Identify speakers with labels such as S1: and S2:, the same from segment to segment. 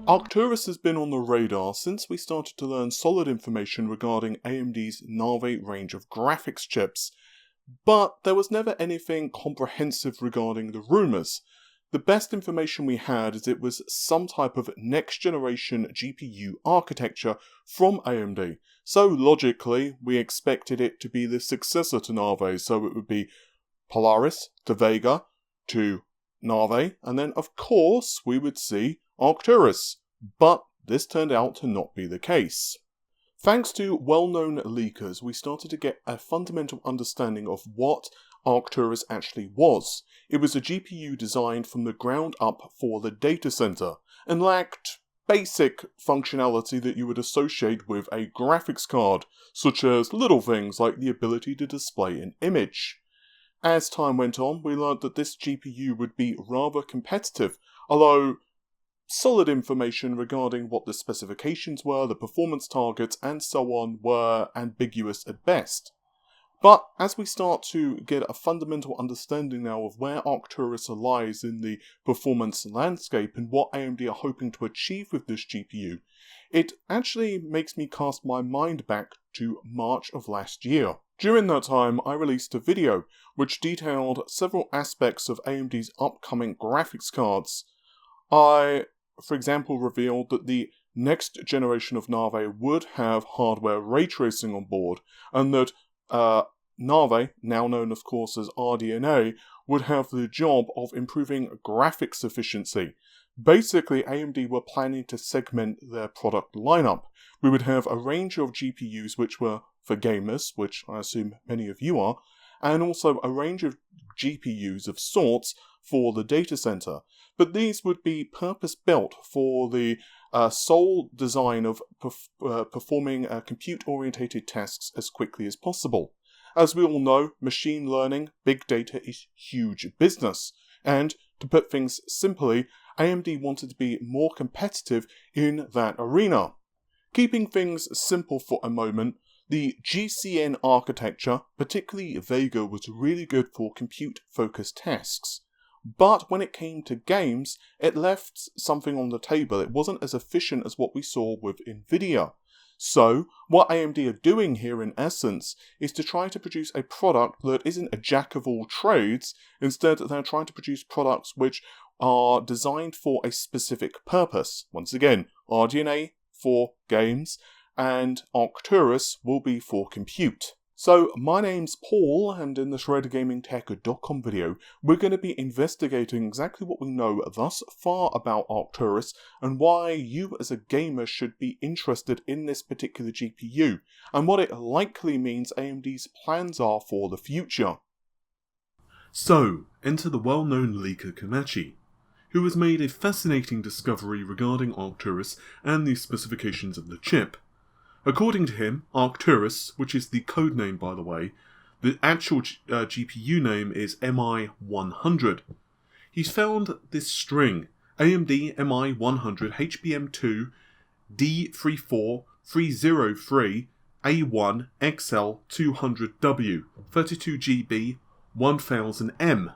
S1: Arcturus has been on the radar since we started to learn solid information regarding AMD's Navi range of graphics chips, but there was never anything comprehensive regarding the rumours. The best information we had is it was some type of next generation GPU architecture from AMD, so logically we expected it to be the successor to Navi, so it would be Polaris to Vega to Navi, and then of course we would see Arcturus, but this turned out to not be the case. Thanks to well-known leakers, we started to get a fundamental understanding of what Arcturus actually was. It was a GPU designed from the ground up for the data center, and lacked basic functionality that you would associate with a graphics card, such as little things like the ability to display an image. As time went on, we learned that this GPU would be rather competitive, although solid information regarding what the specifications were, the performance targets, and so on were ambiguous at best. But as we start to get a fundamental understanding now of where Arcturus lies in the performance landscape and what AMD are hoping to achieve with this GPU, it actually makes me cast my mind back to March of last year. During that time, I released a video which detailed several aspects of AMD's upcoming graphics cards. I, for example, revealed that the next generation of Navi would have hardware ray tracing on board, and that Navi, now known of course as RDNA, would have the job of improving graphics efficiency. Basically, AMD were planning to segment their product lineup. We would have a range of GPUs which were for gamers, which I assume many of you are, and also a range of GPUs of sorts for the data center. But these would be purpose-built for the sole design of performing compute-orientated tasks as quickly as possible. As we all know, machine learning, big data is huge business, and to put things simply, AMD wanted to be more competitive in that arena. Keeping things simple for a moment, the GCN architecture, particularly Vega, was really good for compute-focused tasks. But when it came to games, it left something on the table. It wasn't as efficient as what we saw with Nvidia. So, what AMD are doing here in essence is to try to produce a product that isn't a jack of all trades. Instead, they're trying to produce products which are designed for a specific purpose. Once again, RDNA for games, and Arcturus will be for compute. So, my name's Paul, and in this RedGamingTech.com video, we're going to be investigating exactly what we know thus far about Arcturus, and why you as a gamer should be interested in this particular GPU, and what it likely means AMD's plans are for the future.
S2: So, enter the well-known leaker Komachi, who has made a fascinating discovery regarding Arcturus and the specifications of the chip. According to him, Arcturus, which is the codename by the way, the actual GPU name is MI100. He's found this string, AMD MI100 HBM2 D34303 A1 XL200W 32GB 1000M.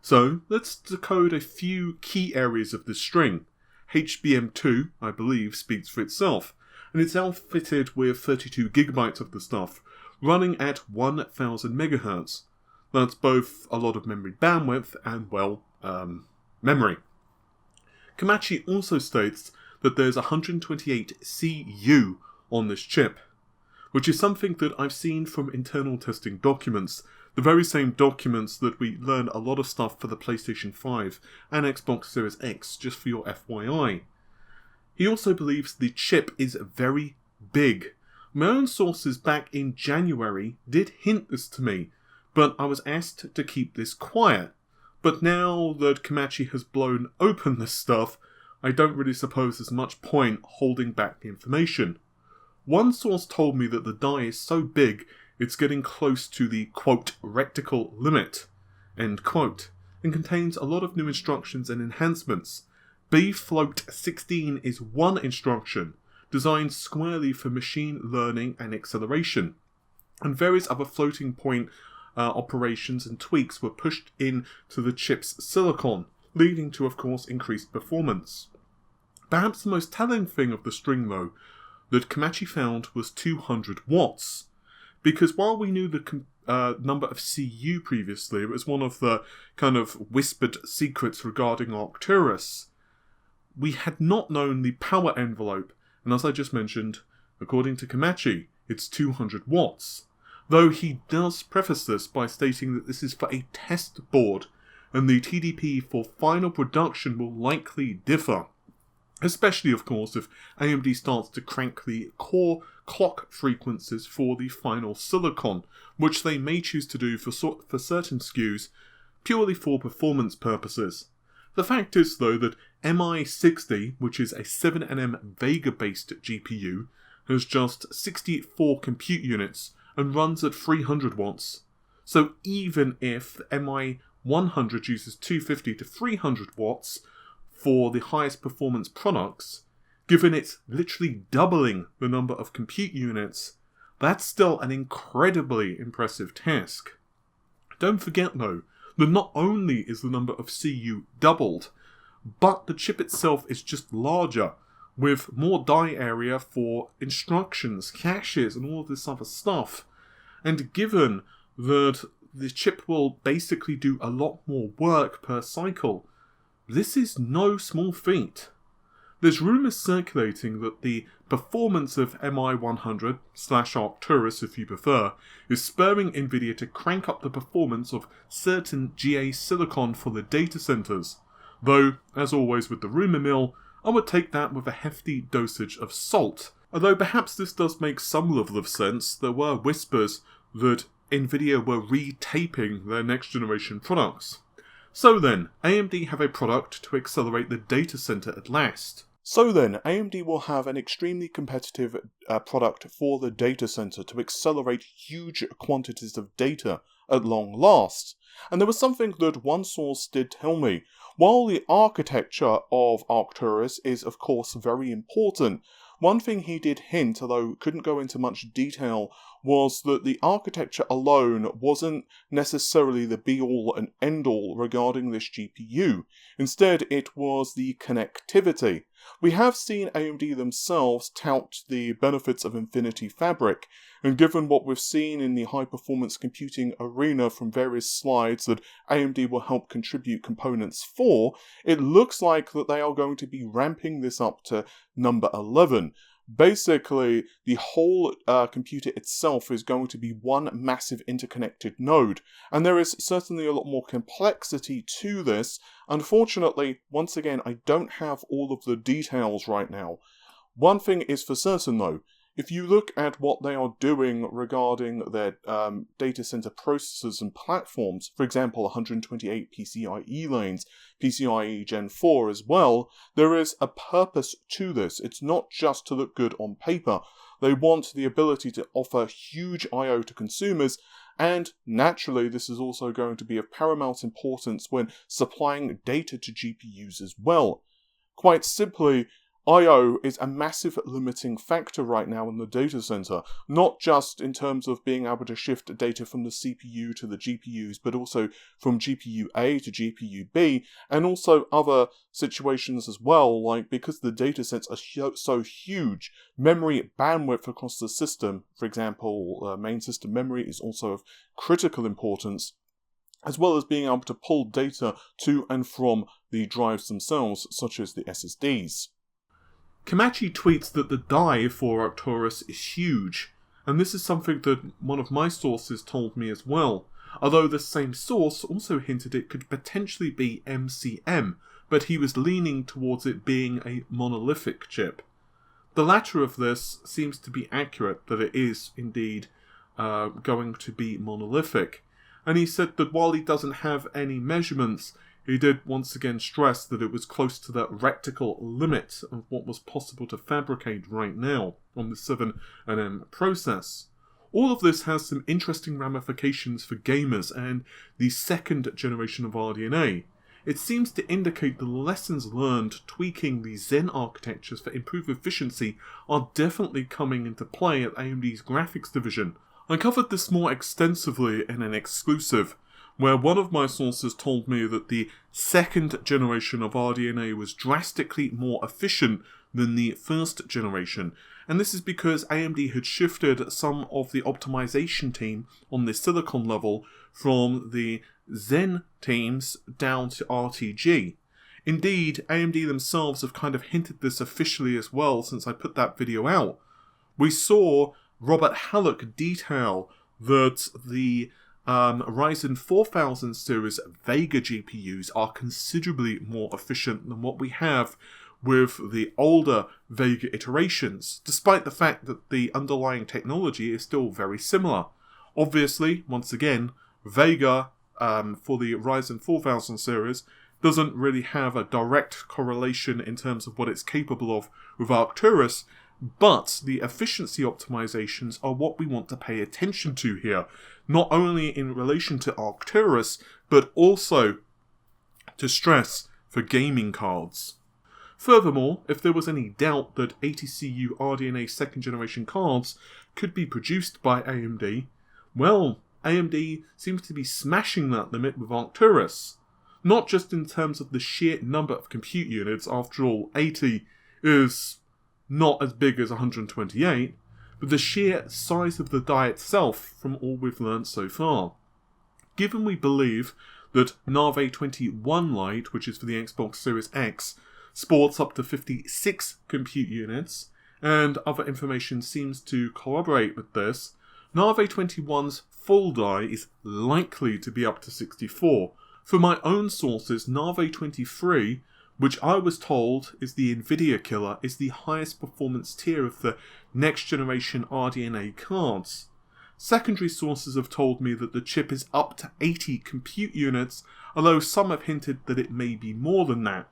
S2: So let's decode a few key areas of this string. HBM2, I believe, speaks for itself, and it's outfitted with 32GB of the stuff, running at 1000 MHz. That's both a lot of memory bandwidth and, well, memory. Komachi also states that there's 128 CU on this chip, which is something that I've seen from internal testing documents, the very same documents that we learned a lot of stuff for the PlayStation 5 and Xbox Series X, just for your FYI. He also believes the chip is very big. My own sources back in January did hint this to me, but I was asked to keep this quiet. But now that Komachi has blown open this stuff, I don't really suppose there's much point holding back the information. One source told me that the die is so big it's getting close to the, quote, reticle limit, end quote, and contains a lot of new instructions and enhancements. bfloat16 is one instruction, designed squarely for machine learning and acceleration, and various other floating point operations and tweaks were pushed into the chip's silicon, leading to, of course, increased performance. Perhaps the most telling thing of the string, though, that Komachi found was 200 watts. Because while we knew the number of CU previously, it was one of the kind of whispered secrets regarding Arcturus, we had not known the power envelope, and as I just mentioned, according to Komachi, it's 200 watts. Though he does preface this by stating that this is for a test board, and the TDP for final production will likely differ. Especially, of course, if AMD starts to crank the core clock frequencies for the final silicon, which they may choose to do for certain SKUs, purely for performance purposes. The fact is, though, that MI60, which is a 7nm Vega-based GPU, has just 64 compute units and runs at 300 watts. So even if the MI100 uses 250 to 300 watts for the highest performance products, given it's literally doubling the number of compute units, that's still an incredibly impressive task. Don't forget, though, that not only is the number of CU doubled, but the chip itself is just larger, with more die area for instructions, caches, and all of this other stuff. And given that the chip will basically do a lot more work per cycle, this is no small feat. There's rumours circulating that the performance of MI100/Arcturus, if you prefer, is spurring Nvidia to crank up the performance of certain GA silicon for the data centres. Though, as always with the rumour mill, I would take that with a hefty dosage of salt. Although perhaps this does make some level of sense, there were whispers that Nvidia were retaping their next generation products. So then, AMD have a product to accelerate the data center at last.
S1: So then, AMD will have an extremely competitive product for the data center to accelerate huge quantities of data at long last. And there was something that one source did tell me. While the architecture of Arcturus is of course very important, one thing he did hint, although couldn't go into much detail, was that the architecture alone wasn't necessarily the be-all and end-all regarding this GPU. Instead, it was the connectivity. We have seen AMD themselves tout the benefits of Infinity Fabric, and given what we've seen in the high-performance computing arena from various slides that AMD will help contribute components for, it looks like that they are going to be ramping this up to number 11. Basically, the whole computer itself is going to be one massive interconnected node, and there is certainly a lot more complexity to this. Unfortunately, once again, I don't have all of the details right now. One thing is for certain though, if you look at what they are doing regarding their data center processors and platforms, for example 128 PCIe lanes, PCIe Gen 4 as well, there is a purpose to this. It's not just to look good on paper. They want the ability to offer huge I/O to consumers, and naturally this is also going to be of paramount importance when supplying data to GPUs as well. Quite simply, I/O is a massive limiting factor right now in the data center, not just in terms of being able to shift data from the CPU to the GPUs, but also from GPU A to GPU B, and also other situations as well, like because the data sets are so huge, memory bandwidth across the system, for example, main system memory is also of critical importance, as well as being able to pull data to and from the drives themselves, such as the SSDs.
S2: Komachi tweets that the die for Arcturus is huge, and this is something that one of my sources told me as well, although the same source also hinted it could potentially be MCM, but he was leaning towards it being a monolithic chip. The latter of this seems to be accurate, that it is indeed going to be monolithic, and he said that while he doesn't have any measurements, he did once again stress that it was close to the reticle limit of what was possible to fabricate right now on the 7nm process. All of this has some interesting ramifications for gamers and the second generation of RDNA. It seems to indicate the lessons learned tweaking the Zen architectures for improved efficiency are definitely coming into play at AMD's graphics division. I covered this more extensively in an exclusive, where one of my sources told me that the second generation of RDNA was drastically more efficient than the first generation. And this is because AMD had shifted some of the optimization team on the silicon level from the Zen teams down to RTG. Indeed, AMD themselves have kind of hinted this officially as well since I put that video out. We saw Robert Hallock detail that the Ryzen 4000 series Vega GPUs are considerably more efficient than what we have with the older Vega iterations, despite the fact that the underlying technology is still very similar. Obviously, once again, Vega for the Ryzen 4000 series doesn't really have a direct correlation in terms of what it's capable of with Arcturus, but the efficiency optimizations are what we want to pay attention to here, not only in relation to Arcturus, but also to stress for gaming cards. Furthermore, if there was any doubt that ATCU RDNA second generation cards could be produced by AMD, well, AMD seems to be smashing that limit with Arcturus. Not just in terms of the sheer number of compute units, after all, 80 is not as big as 128, but the sheer size of the die itself from all we've learned so far. Given we believe that Navi 21 Lite, which is for the Xbox Series X, sports up to 56 compute units, and other information seems to corroborate with this, Navi 21's full die is likely to be up to 64. For my own sources, Navi 23, which I was told is the Nvidia killer, is the highest performance tier of the next generation RDNA cards. Secondary sources have told me that the chip is up to 80 compute units, although some have hinted that it may be more than that.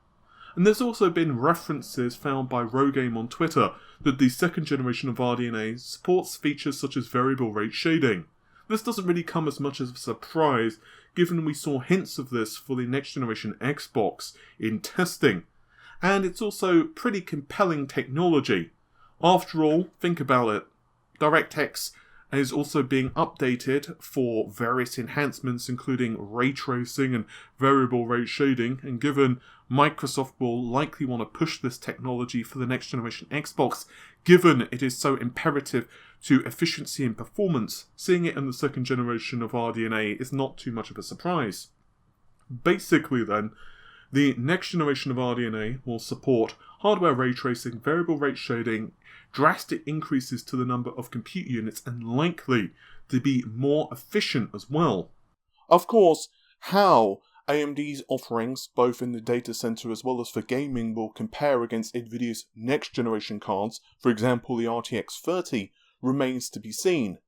S2: And there's also been references found by Rogame on Twitter that the second generation of RDNA supports features such as variable rate shading. This doesn't really come as much as a surprise, given we saw hints of this for the next generation Xbox in testing. And it's also pretty compelling technology. After all, think about it. DirectX is also being updated for various enhancements, including ray tracing and variable rate shading, and given Microsoft will likely want to push this technology for the next generation Xbox, given it is so imperative to efficiency and performance, seeing it in the second generation of RDNA is not too much of a surprise. Basically then, the next generation of RDNA will support hardware ray tracing, variable rate shading, drastic increases to the number of compute units, and likely to be more efficient as well.
S1: Of course, how AMD's offerings, both in the data center as well as for gaming, will compare against Nvidia's next generation cards, for example the RTX 30, remains to be seen.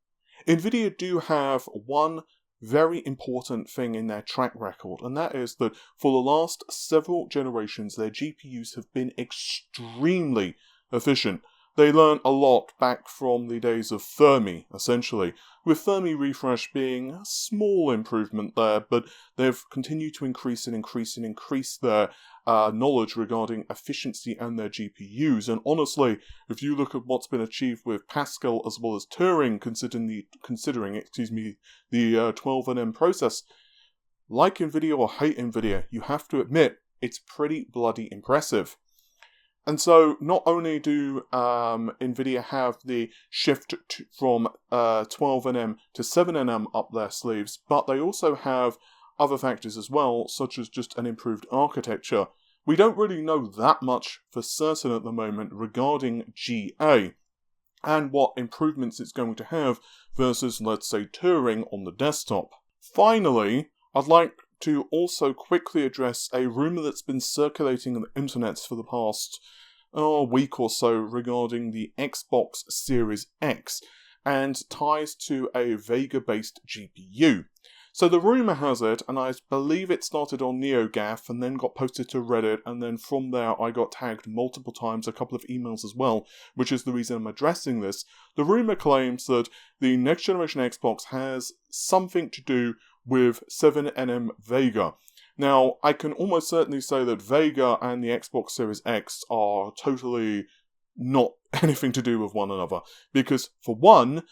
S1: Nvidia do have one very important thing in their track record, and that is that for the last several generations their GPUs have been extremely efficient. They learned a lot back from the days of Fermi, essentially, with Fermi refresh being a small improvement there, but they've continued to increase their knowledge regarding efficiency and their GPUs. And honestly, if you look at what's been achieved with Pascal as well as Turing, considering the 12nm process, like Nvidia or hate Nvidia, you have to admit it's pretty bloody impressive. And so, not only do Nvidia have the shift from 12nm to 7nm up their sleeves, but they also have other factors as well, such as just an improved architecture. We don't really know that much for certain at the moment regarding GA, and what improvements it's going to have versus, let's say, Turing on the desktop. Finally, I'd like to also quickly address a rumour that's been circulating on the internet for the past week or so regarding the Xbox Series X and ties to a Vega-based GPU. So the rumour has it, and I believe it started on NeoGAF and then got posted to Reddit, and then from there I got tagged multiple times, a couple of emails as well, which is the reason I'm addressing this. The rumour claims that the next generation Xbox has something to do with 7nm Vega. Now, I can almost certainly say that Vega and the Xbox Series X are totally not anything to do with one another, because for one,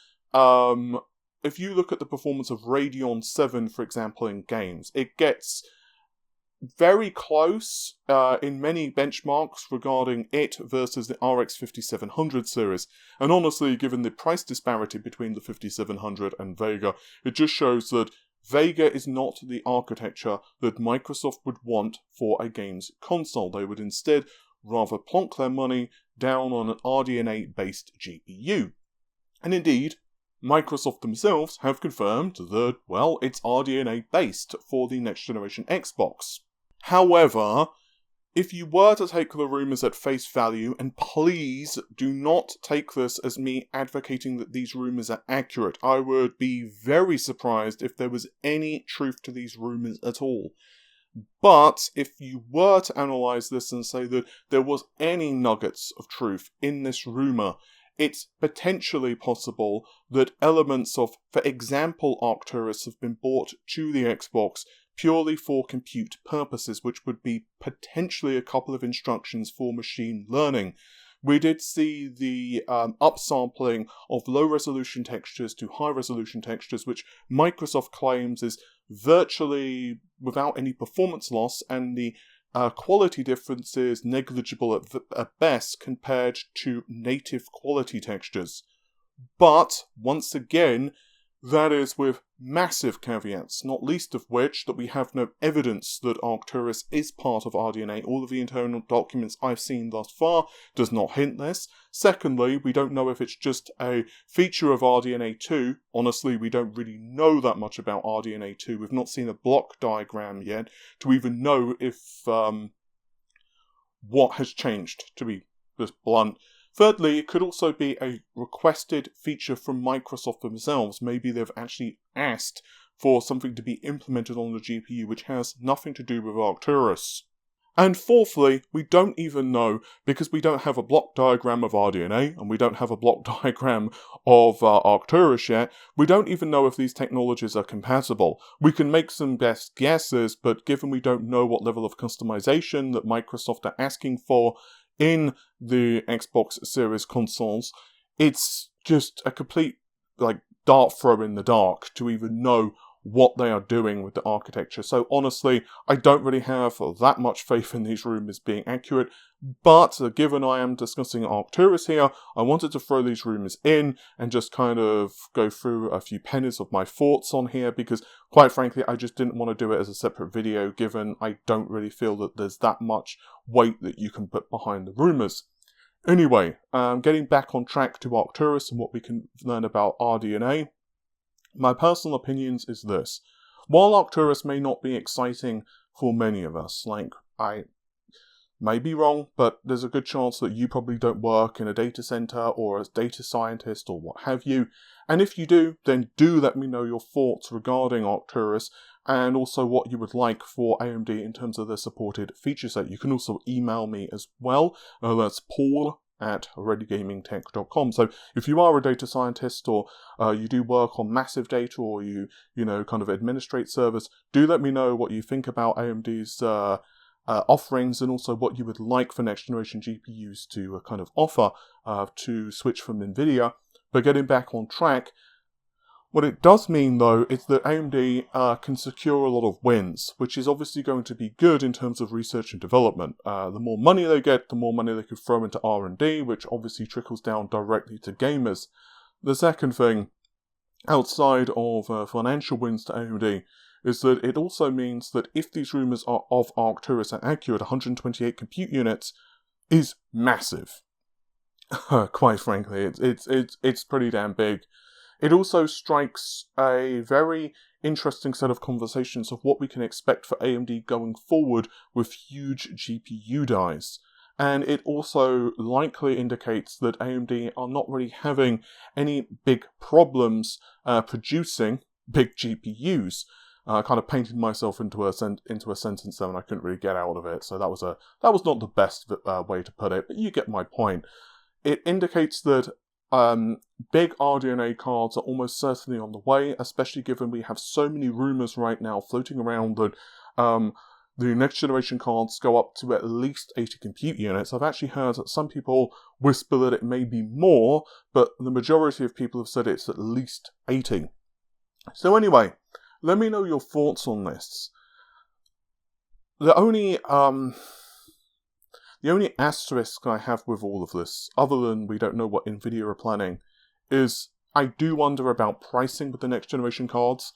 S1: if you look at the performance of Radeon 7, for example, in games, it gets very close in many benchmarks regarding it versus the RX 5700 series. And honestly, given the price disparity between the 5700 and Vega, it just shows that Vega is not the architecture that Microsoft would want for a games console. They would instead rather plonk their money down on an RDNA-based GPU. And indeed, Microsoft themselves have confirmed that, well, it's RDNA-based for the next-generation Xbox. However, if you were to take the rumours at face value, and please do not take this as me advocating that these rumours are accurate, I would be very surprised if there was any truth to these rumours at all. But if you were to analyse this and say that there was any nuggets of truth in this rumour, it's potentially possible that elements of, for example, Arcturus have been brought to the Xbox purely for compute purposes, which would be potentially a couple of instructions for machine learning. We did see the upsampling of low-resolution textures to high-resolution textures, which Microsoft claims is virtually without any performance loss, and the quality difference is negligible at best compared to native quality textures. But, once again, that is with massive caveats, not least of which that we have no evidence that Arcturus is part of RDNA. All of the internal documents I've seen thus far does not hint this. Secondly, we don't know if it's just a feature of RDNA 2. Honestly, we don't really know that much about RDNA 2. We've not seen a block diagram yet to even know if what has changed, to be just blunt. Thirdly, it could also be a requested feature from Microsoft themselves. Maybe they've actually asked for something to be implemented on the GPU which has nothing to do with Arcturus. And fourthly, we don't even know, because we don't have a block diagram of RDNA, and we don't have a block diagram of Arcturus yet, we don't even know if these technologies are compatible. We can make some best guesses, but given we don't know what level of customization that Microsoft are asking for in the Xbox Series consoles, it's just a complete, dart throw in the dark to even know what they are doing with the architecture. So honestly, I don't really have that much faith in these rumours being accurate, but given I am discussing Arcturus here, I wanted to throw these rumours in and just kind of go through a few pennies of my thoughts on here, because quite frankly, I just didn't want to do it as a separate video, given I don't really feel that there's that much weight that you can put behind the rumours. Anyway, getting back on track to Arcturus and what we can learn about RDNA, my personal opinions is this. While Arcturus may not be exciting for many of us, I may be wrong, but there's a good chance that you probably don't work in a data center or as data scientist or what have you. And if you do, then do let me know your thoughts regarding Arcturus and also what you would like for AMD in terms of their supported feature set. You can also email me as well. That's paul@readygamingtech.com. So if you are a data scientist or you do work on massive data or you kind of administrate servers, do let me know what you think about AMD's offerings and also what you would like for next generation GPUs to kind of offer to switch from NVIDIA. But getting back on track, what it does mean though is that AMD can secure a lot of wins, which is obviously going to be good in terms of research and development. The more money they get, the more money they can throw into R&D, which obviously trickles down directly to gamers. The second thing, outside of financial wins to AMD, is that it also means that if these rumours of Arcturus are accurate, 128 compute units is massive. Quite frankly, it's pretty damn big. It also strikes a very interesting set of conversations of what we can expect for AMD going forward with huge GPU dies. And it also likely indicates that AMD are not really having any big problems producing big GPUs. I kind of painted myself into a sentence there and I couldn't really get out of it, so that was not the best way to put it, but you get my point. It indicates that big RDNA cards are almost certainly on the way, especially given we have so many rumours right now floating around that the next generation cards go up to at least 80 compute units. I've actually heard that some people whisper that it may be more, but the majority of people have said it's at least 80. So anyway, let me know your thoughts on this. The only asterisk I have with all of this, other than we don't know what Nvidia are planning, is I do wonder about pricing with the next generation cards.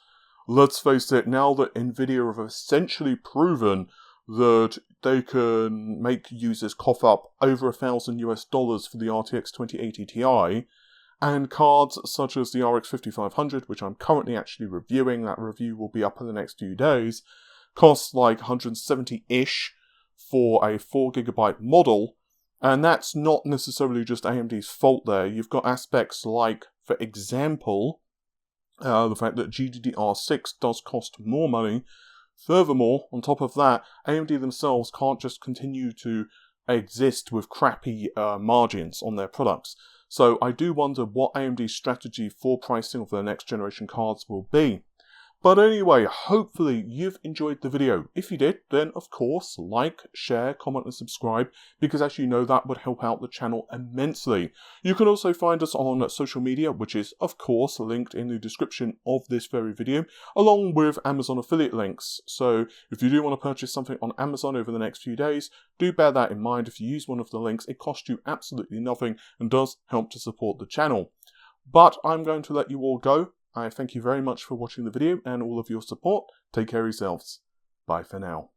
S1: Let's face it, now that Nvidia have essentially proven that they can make users cough up over $1,000 for the RTX 2080 Ti, and cards such as the RX 5500, which I'm currently actually reviewing, that review will be up in the next few days, costs like 170-ish for a 4GB model, and that's not necessarily just AMD's fault there. You've got aspects like, for example, the fact that GDDR6 does cost more money. Furthermore, on top of that, AMD themselves can't just continue to exist with crappy margins on their products. So I do wonder what AMD's strategy for pricing of their next generation cards will be. But anyway, hopefully you've enjoyed the video. If you did, then of course, like, share, comment and subscribe, because as you know, that would help out the channel immensely. You can also find us on social media, which is of course linked in the description of this very video, along with Amazon affiliate links. So if you do want to purchase something on Amazon over the next few days, do bear that in mind. If you use one of the links, it costs you absolutely nothing and does help to support the channel. But I'm going to let you all go. I thank you very much for watching the video and all of your support. Take care of yourselves. Bye for now.